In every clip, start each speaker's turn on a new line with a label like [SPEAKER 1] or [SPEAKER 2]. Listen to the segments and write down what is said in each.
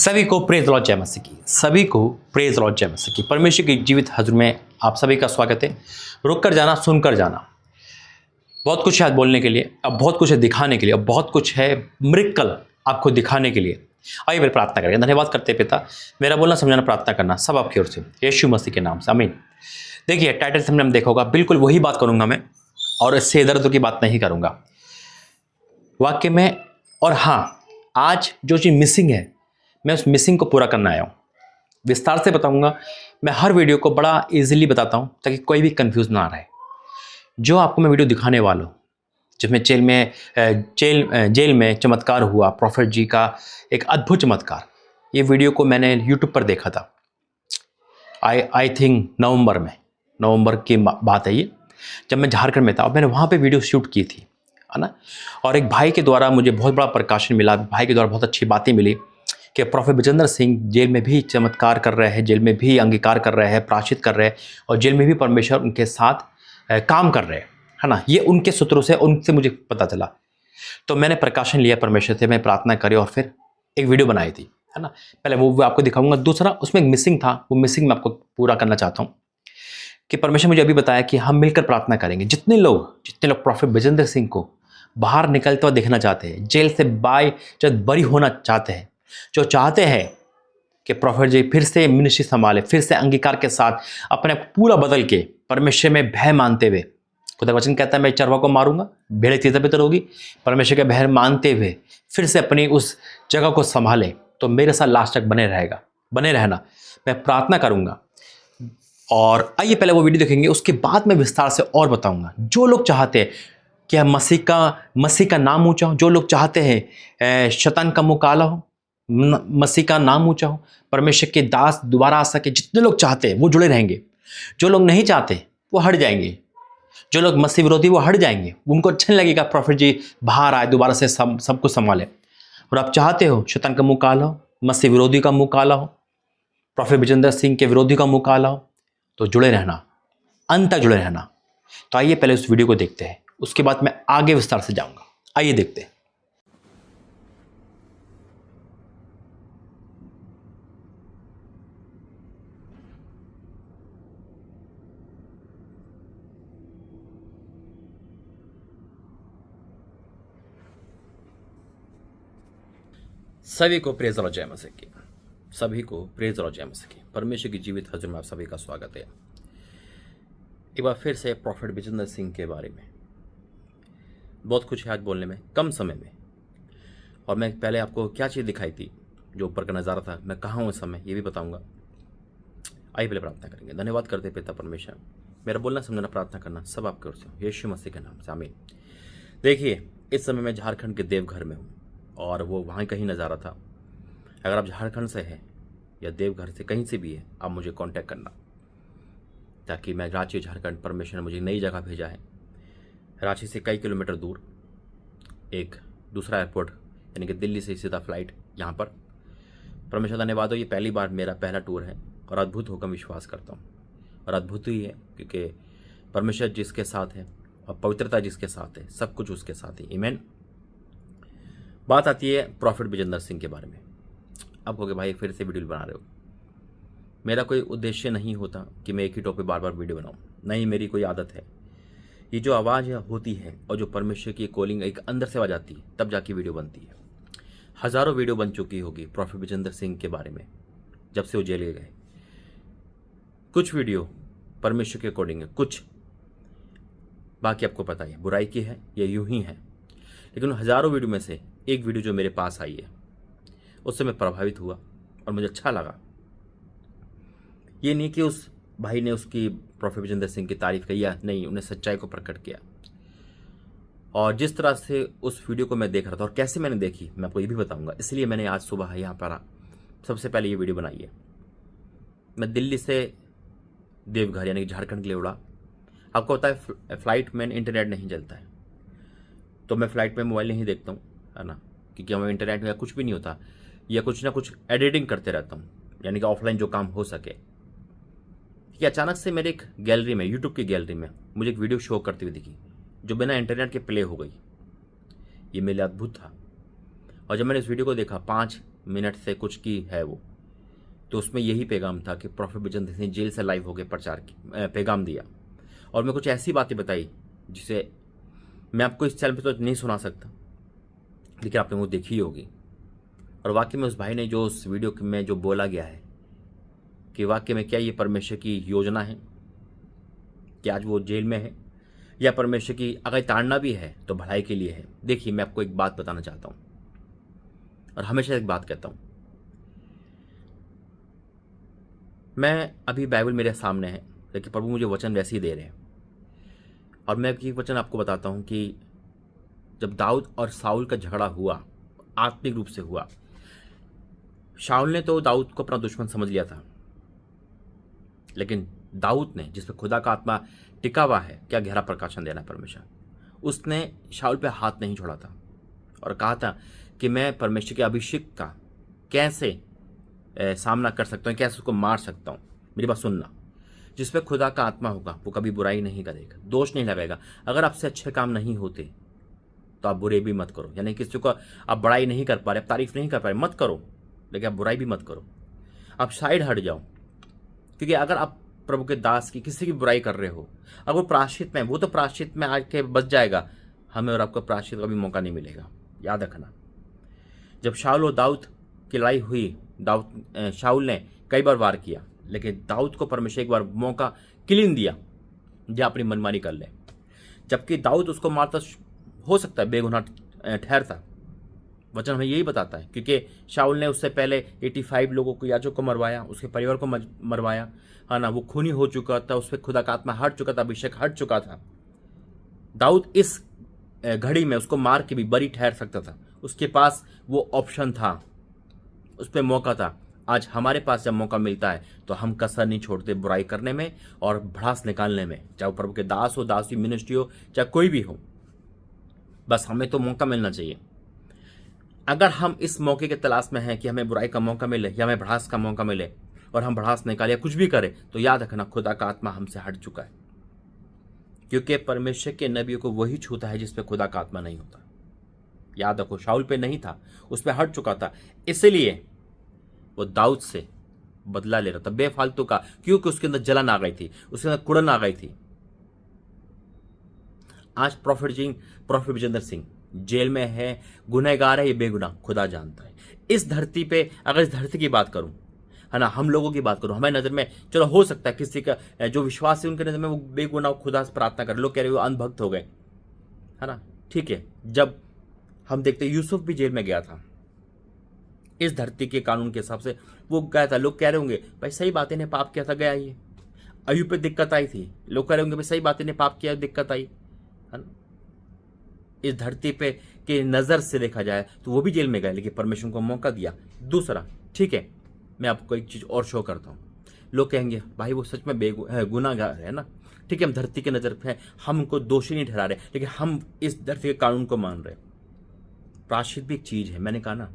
[SPEAKER 1] सभी को praise Lord जय मसीह की। सभी को प्रेज लॉर्ड जय मसीह की। परमेश्वर की जीवित हजूर में आप सभी का स्वागत है। रुक कर जाना, सुनकर जाना। बहुत कुछ है आज बोलने के लिए, अब बहुत कुछ है दिखाने के लिए, अब बहुत कुछ है मिरेकल आपको दिखाने के लिए। आइए मेरी प्रार्थना करेंगे। धन्यवाद करते पिता, मेरा बोलना समझाना प्रार्थना करना सब आपकी ओर से, यीशु मसीह के नाम से, आमीन। देखिए टाइटल से हमने देखा होगा, बिल्कुल वही बात करूंगा मैं, और इससे इधर उधर की बात नहीं करूंगा वाक्य में। और हाँ, आज जो चीज़ मिसिंग है, मैं उस मिसिंग को पूरा करना आया हूँ। विस्तार से बताऊंगा। मैं हर वीडियो को बड़ा इजीली बताता हूँ ताकि कोई भी कंफ्यूज ना रहे। जो आपको मैं वीडियो दिखाने वाला हूँ, जिसमें जेल में चमत्कार हुआ, प्रॉफिट जी का एक अद्भुत चमत्कार, ये वीडियो को मैंने यूट्यूब पर देखा था। आई थिंक नवंबर की बात है ये, जब मैं झारखंड में था और मैंने वहाँ पे वीडियो शूट की थी, है ना। और एक भाई के द्वारा मुझे बहुत बड़ा प्रकाशन मिला, भाई के द्वारा बहुत अच्छी बातें मिली कि प्रॉफिट विजेंद्र सिंह जेल में भी चमत्कार कर रहे हैं, जेल में भी अंगीकार कर रहे हैं, प्रायश्चित कर रहे हैं, और जेल में भी परमेश्वर उनके साथ काम कर रहे हैं, है ना। ये उनके सूत्रों से, उनसे मुझे पता चला। तो मैंने प्रकाशन लिया परमेश्वर से, मैं प्रार्थना करी और फिर एक वीडियो बनाई थी, है ना। पहले वो आपको दिखाऊंगा। दूसरा, उसमें एक मिसिंग था, वो मिसिंग मैं आपको पूरा करना चाहता हूँ कि परमेश्वर मुझे अभी बताया कि हम मिलकर प्रार्थना करेंगे। जितने लोग प्रॉफिट विजेंद्र सिंह को बाहर निकलते हुए देखना चाहते हैं, जेल से जब बरी होना चाहते हैं, जो चाहते हैं कि प्रॉफिट जी फिर से मिनिस्ट्री संभाले, फिर से अंगीकार के साथ अपने पूरा बदल के परमेश्वर में भय मानते हुए, खुदा वचन कहता है मैं चरवा को मारूंगा, भेड़ तितर होगी, परमेश्वर के भय मानते हुए फिर से अपनी उस जगह को संभाले, तो मेरे साथ लास्ट तक बने रहना। मैं प्रार्थना करूंगा। और आइए पहले वो वीडियो देखेंगे, उसके बाद मैं विस्तार से और बताऊंगा। जो लोग चाहते हैं कि हम मसीह का नाम ऊंचा हो, जो लोग चाहते हैं शैतान का मुंह काला हो, मसीह का नाम ऊंचा हो, परमेश्वर के दास दोबारा आ सके, जितने लोग चाहते हैं वो जुड़े रहेंगे। जो लोग नहीं चाहते वो हट जाएंगे। जो लोग मसीह विरोधी वो हट जाएंगे। उनको अच्छा नहीं लगेगा प्रॉफिट जी बाहर आए, दोबारा से सब कुछ संभाले। और आप चाहते हो शैतान का मुंह काला हो, मसीह विरोधी का मुंह काला हो, प्रॉफिट विजेंद्र सिंह के विरोधी का मुंह काला हो, तो जुड़े रहना, अंत तक जुड़े रहना। तो आइए पहले उस वीडियो को देखते हैं, उसके बाद मैं आगे विस्तार से जाऊंगा। आइए देखते हैं। सभी को प्रेज और जय मसीह की। सभी को प्रेज और जय मसीह की। परमेश्वर की जीवित हजूर में आप सभी का स्वागत है। एक बार फिर से प्रॉफिट विजेंद्र सिंह के बारे में बहुत कुछ है आज बोलने में, कम समय में। और मैं पहले आपको क्या चीज़ दिखाई थी, जो ऊपर का नज़ारा था, मैं कहाँ हूँ इस समय, ये भी बताऊंगा। आइए पहले प्रार्थना करेंगे। धन्यवाद करते पिता परमेश्वर, मेरा बोलना समझना प्रार्थना करना सब आपके ओर से, यीशु मसीह के नाम से, आमीन। देखिए इस समय मैं झारखंड के देवघर में हूँ, और वो वहाँ कहीं नज़ारा था। अगर आप झारखंड से हैं या देवघर से कहीं से भी है, आप मुझे कांटेक्ट करना, ताकि मैं रांची झारखंड, परमेश्वर ने मुझे नई जगह भेजा है। रांची से कई किलोमीटर दूर एक दूसरा एयरपोर्ट, यानी कि दिल्ली से सीधा फ्लाइट यहाँ पर। परमेश्वर धन्यवाद हो, ये पहली बार मेरा पहला टूर है, और अद्भुत होकर विश्वास करता हूँ। और अद्भुत ही है क्योंकि परमेश्वर जिसके साथ है और पवित्रता जिसके साथ है, सब कुछ उसके साथ ही, आमीन। बात आती है प्रॉफिट विजेंद्र सिंह के बारे में। अब हो गए भाई फिर से वीडियो बना रहे हो। मेरा कोई उद्देश्य नहीं होता कि मैं एक ही टॉपिक बार बार वीडियो बनाऊं, नहीं, मेरी कोई आदत है। ये जो आवाज़ होती है और जो परमेश्वर की कॉलिंग एक अंदर से आवाज़ आती है, तब जाके वीडियो बनती है। हज़ारों वीडियो बन चुकी होगी प्रॉफिट विजेंद्र सिंह के बारे में, जब से वो जेल गए। कुछ वीडियो परमेश्वर के अकॉर्डिंग है, कुछ बाकी आपको पता है बुराई की है, ये यूं ही है। लेकिन हज़ारों वीडियो में से एक वीडियो जो मेरे पास आई है, उससे मैं प्रभावित हुआ और मुझे अच्छा लगा। ये नहीं कि उस भाई ने उसकी प्रॉफिट विजेंद्र सिंह की तारीफ की, या नहीं, उन्हें सच्चाई को प्रकट किया। और जिस तरह से उस वीडियो को मैं देख रहा था और कैसे मैंने देखी, मैं आपको ये भी बताऊंगा। इसलिए मैंने आज सुबह यहाँ पर सबसे पहले ये वीडियो बनाई है। मैं दिल्ली से देवघर यानी कि झारखंड के लिए उड़ा। आपको पता है फ्लाइट में इंटरनेट नहीं चलता है, तो मैं फ़्लाइट में मोबाइल नहीं देखता हूँ, है ना, क्योंकि हमें इंटरनेट में कुछ भी नहीं होता, या कुछ ना कुछ एडिटिंग करते रहता हूँ, यानी कि ऑफलाइन जो काम हो सके। कि अचानक से मेरे एक गैलरी में, यूट्यूब की गैलरी में, मुझे एक वीडियो शो करती हुई दिखी, जो बिना इंटरनेट के प्ले हो गई। ये मेरे लिए अद्भुत था। और जब मैंने इस वीडियो को देखा, 5
[SPEAKER 2] मिनट से कुछ की है वो, तो उसमें यही पैगाम था कि प्रॉफेट विजेंद्र सिंह जेल से लाइव होकर प्रचार की पैगाम दिया, और मैं कुछ ऐसी बातें बताई जिसे मैं आपको इस चैनल पे तो नहीं सुना सकता, लेकिन आपने वो देखी होगी। और वाकई में उस भाई ने जो उस वीडियो में जो बोला गया है कि वाकई में क्या ये परमेश्वर की योजना है कि आज वो जेल में है, या परमेश्वर की अगर ताड़ना भी है तो भलाई के लिए है। देखिए, मैं आपको एक बात बताना चाहता हूँ, और हमेशा एक बात कहता हूँ। मैं अभी बाइबल मेरे सामने है, लेकिन प्रभु मुझे वचन वैसे ही दे रहे हैं, और मैं एक वचन आपको बताता हूँ कि जब दाऊद और साउल का झगड़ा हुआ, आत्मिक रूप से हुआ, शाऊल ने तो दाऊद को अपना दुश्मन समझ लिया था, लेकिन दाऊद ने, जिस पर खुदा का आत्मा टिका हुआ है, क्या गहरा प्रकाशन देना परमेश्वर, उसने शाऊल पे हाथ नहीं छोड़ा था और कहा था कि मैं परमेश्वर के अभिषेक का कैसे सामना कर सकता हूँ, कैसे उसको मार सकता हूँ। मेरी बात सुनना, जिस पे खुदा का आत्मा होगा वो कभी बुराई नहीं करेगा, दोष नहीं लगाएगा। अगर आपसे अच्छे काम नहीं होते तो आप बुरे भी मत करो, यानी किसी को आप बड़ाई नहीं कर पा रहे, आप तारीफ नहीं कर पा रहे, मत करो, लेकिन आप बुराई भी मत करो, आप साइड हट जाओ। क्योंकि अगर आप प्रभु के दास की किसी की बुराई कर रहे हो, अगर वो प्रायश्चित में, वो तो प्रायश्चित में आके बच जाएगा, हमें और आपको प्रायश्चित का भी मौका नहीं मिलेगा। याद रखना, जब शाऊल और दाऊद की लड़ाई हुई, शाऊल ने कई बार वार किया, लेकिन दाऊद को परमेश्वर एक बार मौका क्लीन दिया, या अपनी मनमानी कर ले, जबकि दाऊद उसको मारता हो सकता है बेगुनाह ठहरता। वचन हमें यही बताता है, क्योंकि शाऊल ने उससे पहले 85 लोगों को, याजक को मरवाया, उसके परिवार को मरवाया, है ना, वो खूनी हो चुका था, उस पर खुदा का आत्मा हट चुका था, अभिषेक हट चुका था। दाऊद इस घड़ी में उसको मार के भी बरी ठहर सकता था, उसके पास वो ऑप्शन था, उस पर मौका था। आज हमारे पास जब मौका मिलता है तो हम कसर नहीं छोड़ते बुराई करने में और भड़ास निकालने में, चाहे प्रभु के दास हो, दासी, मिनिस्ट्री हो, चाहे कोई भी हो, बस हमें तो मौका मिलना चाहिए। अगर हम इस मौके के तलाश में हैं कि हमें बुराई का मौका मिले या हमें भड़ास का मौका मिले और हम भड़ास निकाले या कुछ भी करें, तो याद रखना खुदा का आत्मा हमसे हट चुका है, क्योंकि परमेश्वर के नबियों को वही छूता है जिस पे खुदा का आत्मा नहीं होता। याद रखो, शाऊल पे नहीं था, उस पर हट चुका था, इसलिए वो दाऊद से बदला ले रहा था बेफालतू का, क्योंकि उसके अंदर जलन आ गई थी, उसके अंदर कुड़न आ गई थी। आज प्रॉफेट विजेंद्र सिंह जेल में है, गुनहगार है, ये बेगुनाह, खुदा जानता है। इस धरती पे, अगर इस धरती की बात करूं, है ना, हम लोगों की बात करूं, हमारी नजर में, चलो हो सकता है किसी का जो विश्वास है उनके नजर में वो बेगुनाह खुदा से प्रार्थना कर, लोग कह रहे हो अनभक्त हो गए, है ना, ठीक है। जब हम देखते यूसुफ भी जेल में गया था, इस धरती के कानून के हिसाब से वो गया था, लोग कह रहे होंगे भाई सही बात है, ने पाप किया था, गया ये। अय्यूब पे दिक्कत आई थी, लोग कह रहे होंगे भाई सही बात है, ने पाप किया, दिक्कत आई, है ना। इस धरती पे के नजर से देखा जाए तो वो भी जेल में गए, लेकिन परमेश्वर को मौका दिया। दूसरा, ठीक है, मैं आपको एक चीज और शो करता हूँ। लोग कहेंगे भाई वो सच में गुनाहगार है ना, ठीक है, हम धरती के नजर पे हम उनको दोषी नहीं ठहरा रहे, लेकिन हम इस धरती के कानून को मान रहे। प्रायश्चित भी एक चीज है, मैंने कहा ना,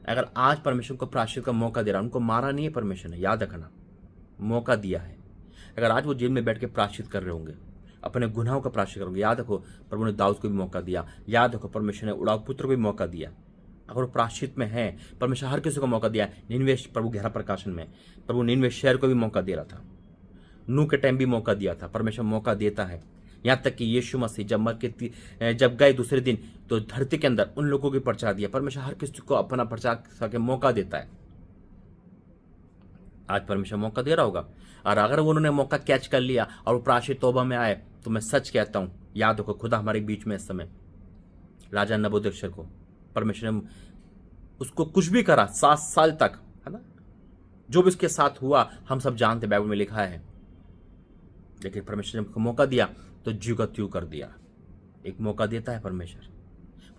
[SPEAKER 2] अगर आज परमेश्वर को प्रायश्चित का मौका दे रहा, उनको मारा नहीं है परमेश्वर ने, याद रखना, मौका दिया है। अगर आज वो जेल में बैठ के प्रायश्चित कर रहे होंगे, अपने गुनाहों का प्रायश्चित करोगे, याद रखो प्रभु ने दाऊद को भी मौका दिया, याद रखो परमेश्वर ने उड़ाव पुत्र को भी मौका दिया। अगर वो प्रायश्चित में है, परमेश्वर हर किसी को मौका दिया। निनवे, प्रभु गहरा प्रकाशन में प्रभु निनवे शहर को भी मौका दे रहा था, नूह के टाइम भी मौका दिया था, परमेश्वर मौका देता है। यहाँ तक कि यीशु मसीह जब गए दूसरे दिन, तो धरती के अंदर उन लोगों की प्रचार दिया। परमेश्वर हर किसी को अपना प्रचार करके मौका देता है। आज परमेश्वर मौका दे रहा होगा, और अगर उन्होंने मौका कैच कर लिया और वो प्रायश्चित तौबा में आए, तो मैं सच कहता हूं, याद रखो खुदा हमारे बीच में इस समय, राजा नबूकदनेस्सर को परमेश्वर ने उसको कुछ भी करा 7 साल तक, है ना, जो भी उसके साथ हुआ हम सब जानते, बाइबल में लिखा है, लेकिन परमेश्वर ने मौका दिया तो ज्यों का त्यों कर दिया। एक मौका देता है परमेश्वर,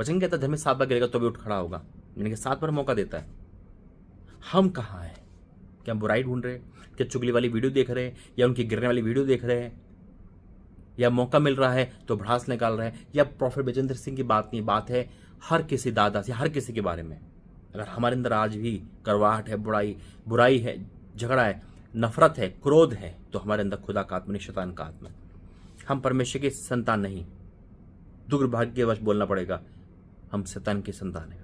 [SPEAKER 2] वचन कहता है धर्मी 7 बार गिरेगा तो भी उठ खड़ा होगा, यानी कि 7 बार मौका देता है। हम कहाँ हैं? क्या बुराई ढूंढ रहे हैं? क्या चुगली वाली वीडियो देख रहे हैं, या उनकी गिरने वाली वीडियो देख रहे हैं, या मौका मिल रहा है तो भड़ास निकाल रहे हैं? या प्रॉफेट विजेंद्र सिंह की बात नहीं, बात है हर किसी दादा से, हर किसी के बारे में। अगर हमारे अंदर आज भी करवाहट है, बुराई है, झगड़ा है, नफरत है, क्रोध है, तो हमारे अंदर खुदा का आत्मा नहीं, शैतान का आत्मा। हम परमेश्वर की संतान नहीं, दुर्भाग्यवश बोलना पड़ेगा, हम शैतान की संतान है।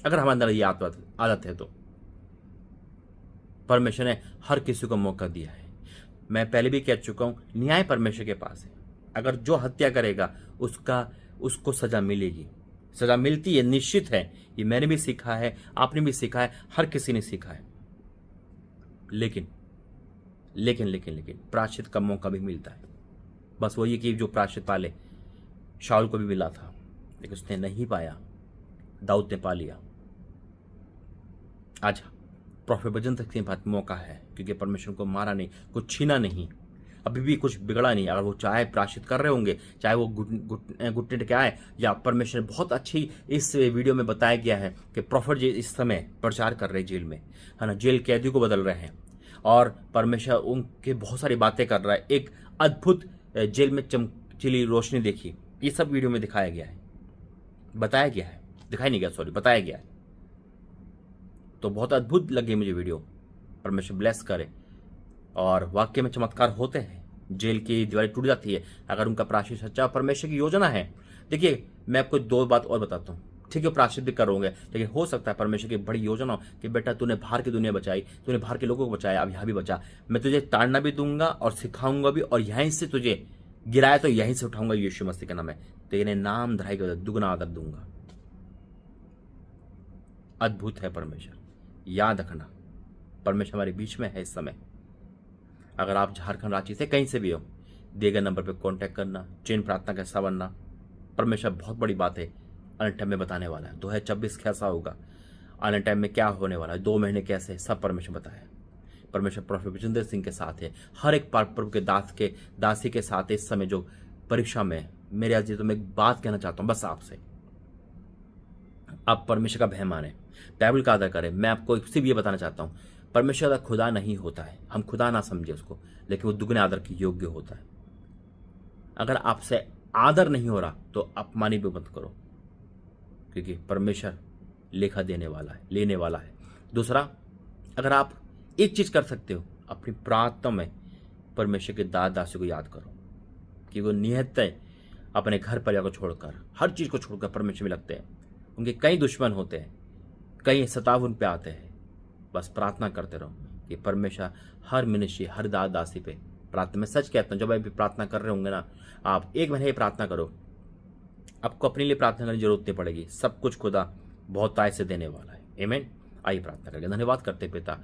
[SPEAKER 2] अगर हमारे अंदर ये आदत है तो परमेश्वर ने हर किसी को मौका दिया है। मैं पहले भी कह चुका हूं, न्याय परमेश्वर के पास है। अगर जो हत्या करेगा उसको सजा मिलेगी, सजा मिलती है, निश्चित है। ये मैंने भी सीखा है, आपने भी सीखा है, हर किसी ने सीखा है। लेकिन लेकिन लेकिन लेकिन प्रायश्चित का मौका भी मिलता है। बस वो ये कि जो प्रायश्चित पाले शाऊल को भी मिला था, लेकिन उसने नहीं पाया, दाऊद ने पा लिया। आज प्रोफेट बचन तक के पास मौका है, क्योंकि परमेश्वर को मारा नहीं, कुछ छीना नहीं, अभी भी कुछ बिगड़ा नहीं। अगर वो चाहे प्रायश्चित कर रहे होंगे, चाहे वो घुटने टेके आए, या परमेश्वर बहुत अच्छी इस वीडियो में बताया गया है कि प्रोफेट जी इस समय प्रचार कर रहे हैं जेल में, है ना, जेल कैदियों को बदल रहे हैं, और परमेश्वर उनके बहुत सारी बातें कर रहा है। एक अद्भुत जेल में चमकीली रोशनी देखी, ये सब वीडियो में दिखाया गया है, बताया गया है, दिखाई नहीं गया, सॉरी, बताया गया है। तो बहुत अद्भुत लगे मुझे वीडियो। परमेश्वर ब्लेस करे। और वाक्य में चमत्कार होते हैं, जेल की दीवारें टूट जाती है अगर उनका प्रायश्चित सच्चा परमेश्वर की योजना है। देखिए, मैं आपको 2 बात और बताता हूँ, ठीक है, प्रायश्चित भी करोगे, लेकिन हो सकता है परमेश्वर की बड़ी योजना हो कि बेटा तूने बाहर की दुनिया बचाई, तूने बाहर के लोगों को बचाया, अब यहाँ भी बचा। मैं तुझे ताड़ना भी दूंगा और सिखाऊंगा भी, और यहीं से तुझे गिराया तो यहीं से उठाऊंगा, यीशु मसीह का नाम है। तेरे नाम धराई के दुगना आदर दूंगा। अद्भुत है परमेश्वर, याद रखना, परमेश्वर हमारे बीच में है इस समय। अगर आप झारखंड, रांची से कहीं से भी हो, दिए गए नंबर पर कांटेक्ट करना, चेन प्रार्थना का हिस्सा बनना। परमेश्वर बहुत बड़ी बात है आने टाइम में बताने वाला है। 2024 कैसा होगा, आने टाइम में क्या होने वाला है, 2 महीने कैसे, सब परमेश्वर बताया। परमेश्वर प्रोफेट विजेंद्र सिंह के साथ है, हर एक प्रभु के दासी के साथ है इस समय जो परीक्षा में। मेरे आज तो मैं एक बात कहना चाहता हूँ बस आपसे, आप परमेश्वर का भय माने, बाइबल का आदर करें। मैं आपको सिर्फ ये बताना चाहता हूँ, परमेश्वर का खुदा नहीं होता है, हम खुदा ना समझे उसको, लेकिन वो दुगने आदर के योग्य होता है। अगर आपसे आदर नहीं हो रहा तो अपमानित भी मत करो, क्योंकि परमेश्वर लेखा देने वाला है, लेने वाला है। दूसरा, अगर आप एक चीज कर सकते हो, अपनी प्रार्थना में परमेश्वर के दासी को याद करो, कि वो निहत्ते अपने घर परिवार को छोड़कर, हर चीज को छोड़कर परमेश्वर में लगते हैं। उनके कई दुश्मन होते हैं, कई सताव उन पे आते हैं। बस प्रार्थना करते रहो कि परमेश्वर हर मिनिस्ट्री, हर दासी पे प्रार्थना, मैं सच कहता हूँ, जब आप प्रार्थना कर रहे होंगे ना, आप 1 महीने प्रार्थना करो, आपको अपने लिए प्रार्थना करने की जरूरत नहीं पड़ेगी। सब कुछ खुदा बहुत ताय से देने वाला है। आमीन। आइए प्रार्थना करेंगे। धन्यवाद करते पिता,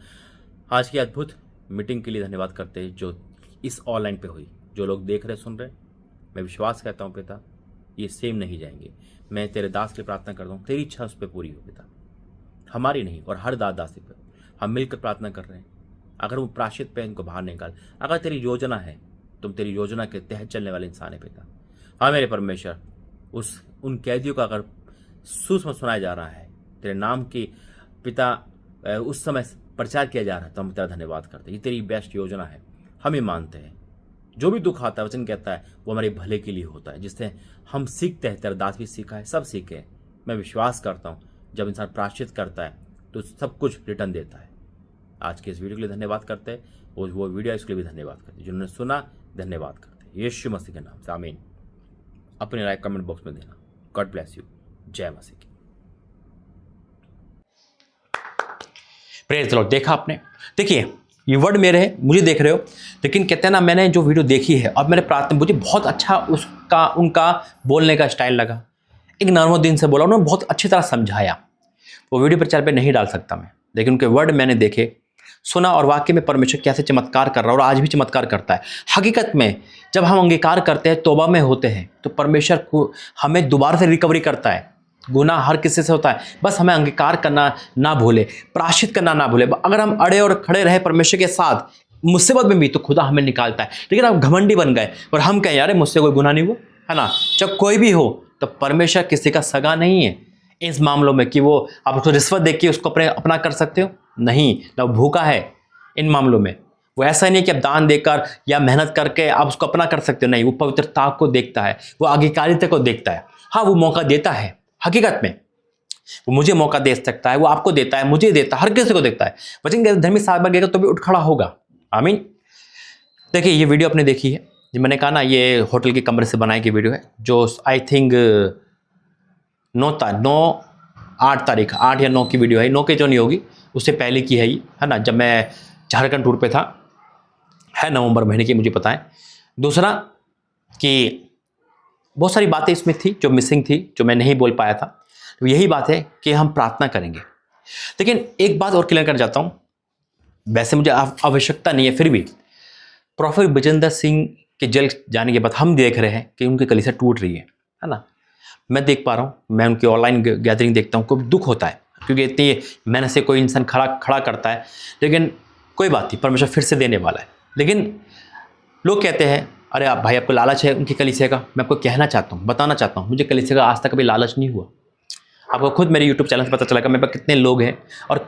[SPEAKER 2] आज की अद्भुत मीटिंग के लिए धन्यवाद करते हैं जो इस ऑनलाइन पे हुई, जो लोग देख रहे सुन रहे। मैं विश्वास करता हूँ पिता, ये सेम नहीं जाएंगे। मैं तेरे दास की प्रार्थना करता हूँ, तेरी इच्छा उस पर पूरी हो पिता, हमारी नहीं, और हर दासी पर हम मिलकर प्रार्थना कर रहे हैं। अगर वो प्रायश्चित पे इनको बाहर निकाल, अगर तेरी योजना है, तुम तेरी योजना के तहत चलने वाले इंसान है पिता। हाँ मेरे परमेश्वर, उन कैदियों का अगर सुसमाचार सुनाया जा रहा है, तेरे नाम की पिता उस समय प्रचार किया जा रहा है, तो हम तेरा धन्यवाद करते हैं। ये तेरी बेस्ट योजना है, हम ये मानते हैं। जो भी दुख आता है, वचन कहता है, वो हमारे भले के लिए होता है, जिससे हम सीखते हैं। तेरा दास भी सीखा है, सब सीखे हैं। मैं विश्वास करता हूँ जब इंसान प्रायश्चित करता है तो सब कुछ रिटर्न देता है। आज के इस वीडियो के लिए धन्यवाद करते हैं, और वो वीडियो इसके लिए भी धन्यवाद करते हैं जिन्होंने सुना। धन्यवाद करते हैं यीशु मसीह के नाम से, आमीन। अपनी राय कमेंट बॉक्स में देना। God bless you. जय मसीह की।
[SPEAKER 1] Praise the Lord. देखा आपने, देखिए ये वर्ड मेरे है, मुझे देख रहे हो, लेकिन कहते हैं ना, मैंने जो वीडियो देखी है और मैंने प्रार्थना, मुझे बहुत अच्छा उनका बोलने का स्टाइल लगा। एक नॉर्मल दिन से बोला, उन्होंने बहुत अच्छी तरह समझाया। वो वीडियो प्रचार पे नहीं डाल सकता मैं, लेकिन उनके वर्ड मैंने देखे, सुना, और वाकई में परमेश्वर कैसे चमत्कार कर रहा है, और आज भी चमत्कार करता है। हकीकत में जब हम अंगीकार करते हैं, तौबा में होते हैं, तो परमेश्वर को हमें दोबारा से रिकवरी करता है। गुनाह हर किसी से होता है, बस हमें अंगीकार करना ना भूले, प्रायश्चित करना ना भूले। अगर हम अड़े और खड़े रहे परमेश्वर के साथ मुसीबत में भी, तो खुदा हमें निकालता है। लेकिन आप घमंडी बन गए और हम कहें यार मुझसे कोई गुनाह नहीं हुआ, है ना। जब कोई भी हो, तो परमेश्वर किसी का सगा नहीं है इस मामलों में कि वो आप उसको रिश्वत देके उसको अपना कर सकते हो। नहीं, ना वो भूखा है इन मामलों में। वो ऐसा नहीं कि आप दान देकर या मेहनत करके आप उसको अपना कर सकते हो। नहीं, वो पवित्रता को देखता है, वो आज्ञाकारिता को देखता है। हाँ, वो मौका देता है, हकीकत में वो मुझे मौका दे सकता है, वो आपको देता है, मुझे देता है, हर किसी को देता है। वचन धर्मी साहब गएगा तो भी उठ खड़ा होगा। आमीन। देखिए, ये वीडियो आपने देखी है, जो मैंने कहा ना, ये होटल के कमरे से बनाई गई वीडियो है, जो आई थिंक 9 8 तारीख, 8 या 9 की वीडियो है, 9 की जो नहीं होगी, उससे पहले की है ये, है ना, जब मैं झारखंड टूर पे था, है नवंबर महीने की, मुझे पता है। दूसरा कि बहुत सारी बातें इसमें थी जो मिसिंग थी, जो मैं नहीं बोल पाया था। तो यही बात है कि हम प्रार्थना करेंगे। लेकिन एक बात और क्लियर कर जाता हूँ, वैसे मुझे आवश्यकता नहीं है, फिर भी प्रोफेट बजेंद्र सिंह के जेल जाने के बाद हम देख रहे हैं कि उनकी कलीसिया टूट रही है ना। मैं देख पा रहा हूँ, मैं उनकी ऑनलाइन गैदरिंग देखता हूँ, कोई दुख होता है, क्योंकि इतनी मेहनत से कोई इंसान खड़ा करता है। लेकिन कोई बात नहीं, परमेश्वर फिर से देने वाला है। लेकिन लोग कहते हैं, अरे आप भाई, आपको लालच है उनकी कलीसिया का। मैं आपको कहना चाहता हूँ, बताना चाहता हूँ, मुझे कलीसिया का आज तक कभी लालच नहीं हुआ। आपको खुद मेरे यूट्यूब चैनल से पता चलेगा मेरे पास कितने लोग हैं। और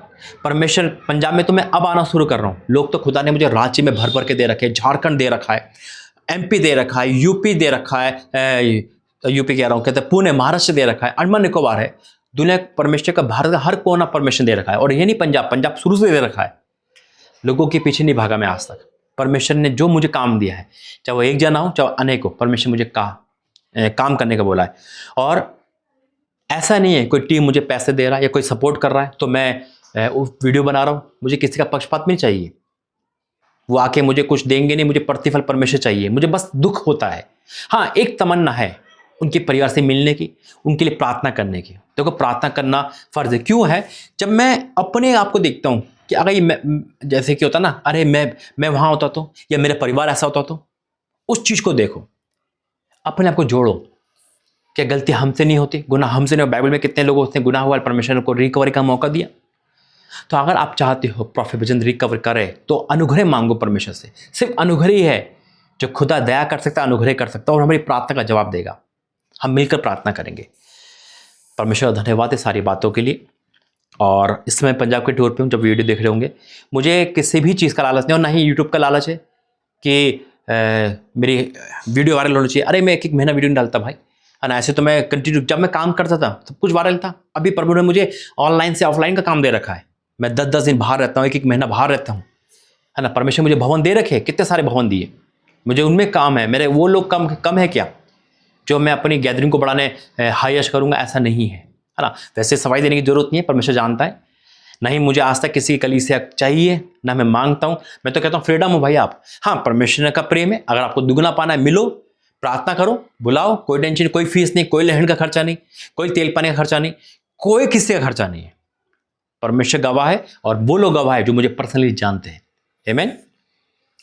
[SPEAKER 1] परमेश्वर, पंजाब में तो मैं अब आना शुरू कर रहा हूँ। लोग तो खुदा ने मुझे रांची में भर भर के दे रखे हैं, झारखंड दे रखा है, MP दे रखा है, यूपी दे रखा है, यूपी कह रहा हूँ, कहते हैं पुणे, महाराष्ट्र दे रखा है, अंडमान निकोबार है। दुनिया परमेश्वर का, भारत का हर कोना परमेश्वर दे रखा है। और ये नहीं पंजाब शुरू से दे रखा है। लोगों के पीछे नहीं भागा मैं आज तक। परमेश्वर ने जो मुझे काम दिया है, चाहे वो एक जना हो चाहे अनेक हो, परमेश्वर मुझे काम करने का बोला है। और ऐसा नहीं है कोई टीम मुझे पैसे दे रहा है या कोई सपोर्ट कर रहा है तो मैं वीडियो बना रहा हूँ। मुझे किसी का पक्षपात नहीं चाहिए, वो आके मुझे कुछ देंगे नहीं, मुझे प्रतिफल परमेश्वर चाहिए। मुझे बस दुख होता है। हाँ, एक तमन्ना है उनके परिवार से मिलने की, उनके लिए प्रार्थना करने की। देखो, प्रार्थना करना फर्ज है। क्यों है? जब मैं अपने आप को देखता हूँ कि अगर ये जैसे कि होता ना, अरे मैं वहाँ होता तो, या मेरा परिवार ऐसा होता तो, उस चीज़ को देखो, अपने आप को जोड़ो। क्या गलती हमसे नहीं होती? गुनाह हमसे नहीं? बाइबल में कितने लोग होते हैं गुनाह हुआ, परमेश्वर को रिकवरी का मौका दिया। तो अगर आप चाहते हो प्रोफेट बजेंद्र रिकवर करे तो अनुग्रह मांगो परमेश्वर से। सिर्फ अनुग्रह ही है जो खुदा दया कर सकता है, अनुग्रह कर सकता है, और हमारी प्रार्थना का जवाब देगा। हम मिलकर प्रार्थना करेंगे। परमेश्वर धन्यवाद है सारी बातों के लिए। और इस समय पंजाब के टूर पे हूँ, जब वीडियो देख रहे होंगे, मुझे किसी भी चीज़ का लालच नहीं, और ना ही यूट्यूब का लालच है कि मेरी वीडियो वायरल होनी चाहिए। अरे मैं एक महीना वीडियो नहीं डालता भाई, है ना। ऐसे तो मैं कंटिन्यू, जब मैं काम करता था सब कुछ वायरल था। अभी प्रभु ने मुझे ऑनलाइन से ऑफलाइन का काम दे रखा है। मैं 10-10 दिन बाहर रहता हूँ, एक महीना बाहर रहता हूँ, है ना। परमेश्वर मुझे भवन दे रखे, कितने सारे भवन दिए मुझे, उनमें काम है। मेरे वो लोग कम है क्या जो मैं अपनी गैदरिंग को बढ़ाने हाईएस्ट करूँगा? ऐसा नहीं है ना। वैसे सफाई देने की जरूरत नहीं है, परमेश्वर जानता है। नहीं मुझे आज तक किसी की कलीसिया चाहिए, ना मैं मांगता हूँ। मैं तो कहता हूँ फ्रीडम हो भाई आप। हाँ, परमेश्वर का प्रेम है। अगर आपको दुगना पाना है, मिलो, प्रार्थना करो, बुलाओ, कोई टेंशन, कोई फीस नहीं, कोई लहन का खर्चा नहीं, कोई तेल पानी का खर्चा नहीं, कोई किसी का खर्चा नहीं है। परमेश्वर गवाह है, और वो लोग गवाह है जो मुझे पर्सनली जानते हैं। आमीन।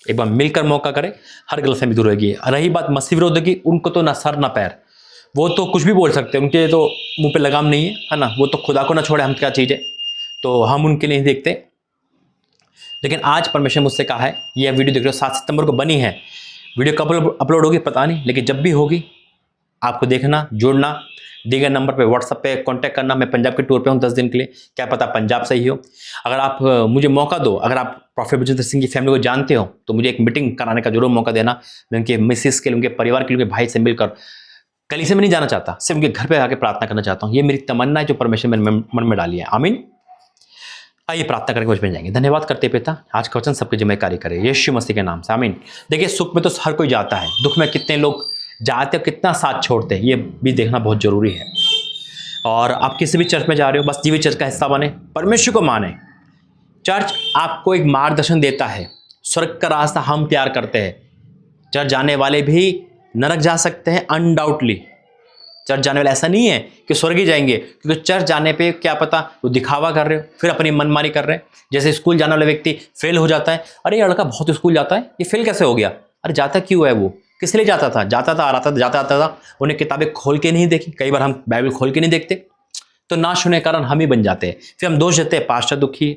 [SPEAKER 1] एक बार मिलकर मौका करें, हर गलतफहमी दूर होगी। रही बात मसीह विरोध की, उनको तो ना सर ना पैर, वो तो कुछ भी बोल सकते हैं, उनके तो मुंह पे लगाम नहीं है ना। वो तो खुदा को ना छोड़े, हम क्या चीज़ है, तो हम उनके लिए नहीं देखते। लेकिन आज परमेश्वर मुझसे कहा है, यह वीडियो देख रहे हो 7 सितंबर को बनी है, वीडियो कब अपलोड होगी पता नहीं, लेकिन जब भी होगी आपको देखना, जुड़ना, दिए गए नंबर पे व्हाट्सएप पे कांटेक्ट करना। मैं पंजाब के टूर पे हूँ 10 दिन के लिए, क्या पता पंजाब से ही हो। अगर आप मुझे मौका दो, अगर आप प्रोफेट बजेंद्र सिंह की फैमिली को जानते हो तो मुझे एक मीटिंग कराने का जरूर मौका देना। मैं उनके मिसेस के लिए, उनके परिवार के लिए, उनके भाई से मिलकर, कलीसिया में नहीं जाना चाहता, सिर्फ उनके घर पे आके प्रार्थना करना चाहता हूँ। ये मेरी तमन्ना है जो परमेश्वर मेरे मन में डाली है। आमीन। आइए प्रार्थना करके कुछ बन जाएंगे। धन्यवाद करते पिता, आज का वचन सबके जिम्मेदारी करे यीशु मसीह के नाम से, आमीन। देखिए, सुख में तो हर कोई जाता है, दुख में कितने लोग जाते हैं, कितना साथ छोड़ते हैं, ये भी देखना बहुत जरूरी है। और आप किसी भी चर्च में जा रहे हो, बस जीवित चर्च का हिस्सा बने, परमेश्वर को माने। चर्च आपको एक मार्गदर्शन देता है, स्वर्ग का रास्ता हम तैयार करते हैं। चर्च जाने वाले भी नरक जा सकते हैं, अनडाउटली। चर्च जाने वाले ऐसा नहीं है कि स्वर्ग ही जाएंगे, क्योंकि चर्च जाने पे क्या पता वो दिखावा कर रहे हो, फिर अपनी मनमानी कर रहे हैं। जैसे स्कूल जाने वाला व्यक्ति फेल हो जाता है, अरे ये लड़का बहुत स्कूल जाता है, ये फेल कैसे हो गया? अरे जाता क्यों है? वो किस लिए जाता था? जाता था, आ रहा था, जाता आता था। उन्हें किताबें खोल के नहीं देखी। कई बार हम बाइबल खोल के नहीं देखते, तो नाश होने के कारण हम ही बन जाते हैं। फिर हम दोष देते हैं, पास्टर दुखी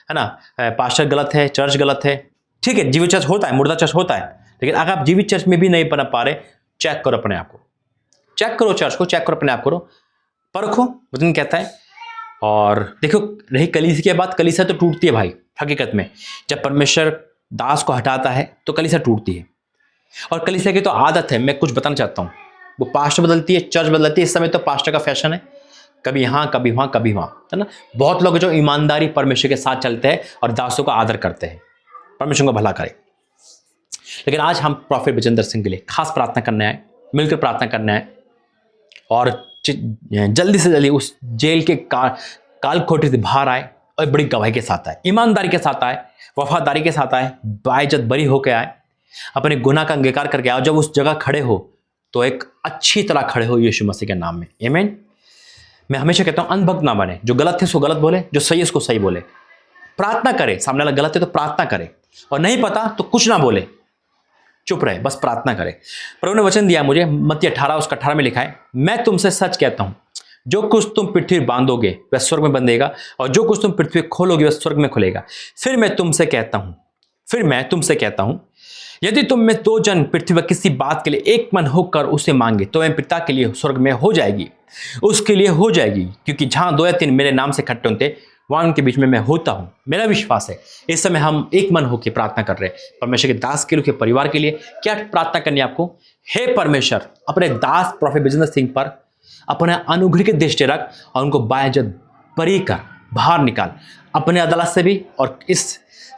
[SPEAKER 1] है ना, पास्टर गलत है, चर्च गलत है। ठीक है, जीवित चर्च होता है, मुर्दा चर्च होता है, लेकिन अगर आप जीवित चर्च में भी नहीं बना पा रहे, चेक करो अपने आप को, चेक करो चर्च को, चेक करो अपने आप करो, परखो, वचन कहता है। और देखो, रही कलीसिया की बात, कलीसिया तो टूटती है भाई हकीकत में। जब परमेश्वर दास को हटाता है तो कलीसिया टूटती है। और कलीसिया की तो आदत है, मैं कुछ बताना चाहता हूँ, वो पास्टर बदलती है, चर्च बदलती है। इस समय तो पास्टर का फैशन है, कभी यहाँ कभी वहाँ कभी वहाँ, है ना। बहुत लोग जो ईमानदारी परमेश्वर के साथ चलते हैं और दासों का आदर करते हैं, परमेश्वर को भला करे। लेकिन आज हम प्रोफेट बजेंद्र सिंह के लिए खास प्रार्थना करने आए, मिलकर प्रार्थना करने आए। और जल्दी से जल्दी उस जेल के काल खोटे से बाहर आए और बड़ी गवाही के साथ आए, ईमानदारी के साथ आए, वफादारी के साथ आए, बाइज्जत बरी होकर आए, अपने गुनाह का अंगीकार करके आओ। जब उस जगह खड़े हो तो एक अच्छी तरह खड़े हो यीशु मसीह के नाम में। आमीन। मैं हमेशा कहता हूं अनभक्त ना बने, जो गलत है उसको गलत बोले, जो सही है उसको सही बोले। प्रार्थना करे, सामने वाला गलत है तो प्रार्थना करे, और नहीं पता तो कुछ ना बोले, चुप रहे, बस प्रार्थना करे। प्रभु ने वचन दिया मुझे, मत्ती 18:18 में लिखा है, मैं तुमसे सच कहता हूं, जो कुछ तुम पृथ्वी बांधोगे वह स्वर्ग में बंधेगा, और जो कुछ तुम पृथ्वी खोलोगे वह स्वर्ग में खुलेगा। फिर मैं तुमसे कहता हूं, यदि तुम में 2 जन पृथ्वी पर किसी बात के लिए एक मन होकर उसे मांगे तो वह पिता के लिए स्वर्ग में हो जाएगी, उसके लिए हो जाएगी। क्योंकि जहां 2 या 3 मेरे नाम से इकट्ठे होते वहां उनके बीच में मैं होता हूं। मेरा विश्वास है इस समय हम एक मन होकर प्रार्थना कर रहे हैं परमेश्वर के दास के लिए, के परिवार के लिए। क्या प्रार्थना करनी है आपको? हे परमेश्वर, अपने दास प्रोफेट बिजेंद्र सिंह पर अपने अनुग्रह की दृष्टि रख और उनको बाइज्जत बरी कर बाहर निकाल, अपने अदालत से भी और इस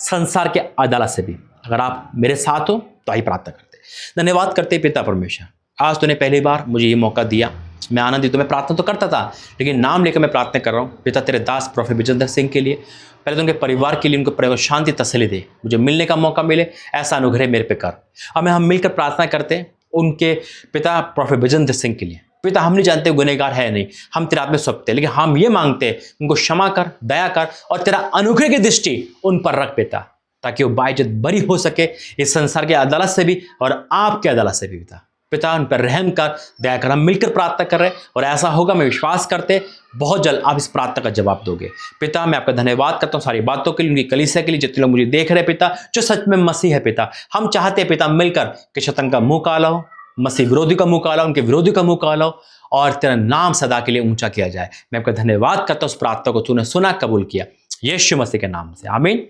[SPEAKER 1] संसार के अदालत से भी। अगर आप मेरे साथ हो तो आई प्रार्थना करते। धन्यवाद करते पिता परमेश्वर, आज तूने पहली बार मुझे ये मौका दिया। मैं आनंदित हूं। मैं प्रार्थना तो करता था, लेकिन नाम लेकर मैं प्रार्थना कर रहा हूँ पिता तेरे दास प्रोफेट बिजेंद्र सिंह के लिए। पहले तो उनके परिवार के लिए, उनको परिवार शांति तसल्ली दे, मुझे मिलने का मौका मिले, ऐसा अनुग्रह मेरे पे कर। अब हम मिलकर प्रार्थना करते हैं उनके पिता प्रोफेट बिजेंद्र सिंह के लिए। पिता, हम नहीं जानते गुनहगार है नहीं, हम तेरे हाथ में सौंपते, लेकिन हम ये मांगते हैं उनको क्षमा कर, दया कर और तेरा अनुग्रह की दृष्टि उन पर रख पिता, ताकि वो बाइज्जत बरी हो सके इस संसार के अदालत से भी और आपके अदालत से भी। पिता उन पर रहम कर, दया कर। हम मिलकर प्रार्थना कर रहे हैं और ऐसा होगा, मैं विश्वास करते बहुत जल्द आप इस प्रार्थना का जवाब दोगे। पिता, मैं आपका धन्यवाद करता हूँ सारी बातों के लिए, उनकी कलीसिया के लिए, जितने लोग मुझे देख रहे हैं पिता, जो सच में मसीह है पिता। हम चाहते हैं पिता मिलकर कि शैतान का मुंह काला हो, मसीह विरोधी का मुंह काला हो, उनके विरोधी का मुंह काला हो और तेरा नाम सदा के लिए ऊंचा किया जाए। मैं आपका धन्यवाद करता हूँ उस प्रार्थना को तूने सुना, कबूल किया, यीशु मसीह के नाम से, आमीन।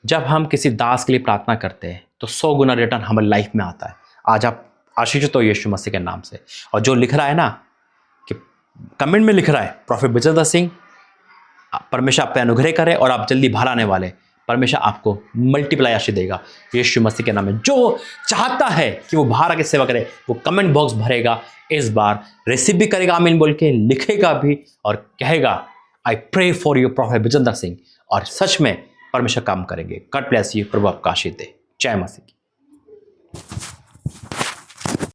[SPEAKER 1] जब हम किसी दास के लिए प्रार्थना करते हैं तो 100 गुना रिटर्न हमारी लाइफ में आता है। आज आप आशीषित हो यीशु मसीह के नाम से। और जो लिख रहा है ना कि कमेंट में लिख रहा है प्रोफेट बिजेंद्र सिंह, परमेश्वर आप पे अनुग्रह करे और आप जल्दी बाहर आने वाले, परमेश्वर आपको मल्टीप्लाई आशीष देगा यीशु मसीह के नाम में। जो चाहता है कि वो बाहर आके सेवा करे, वो कमेंट बॉक्स भरेगा, इस बार रिसीव भी करेगा, आमीन बोल के लिखेगा भी और कहेगा I pray for you prophet Bijendra Singh, और सच में परमेश्वर काम करेंगे। गॉड ब्लेस यू, प्रभु आपका आशीष दे। जय मसीह की।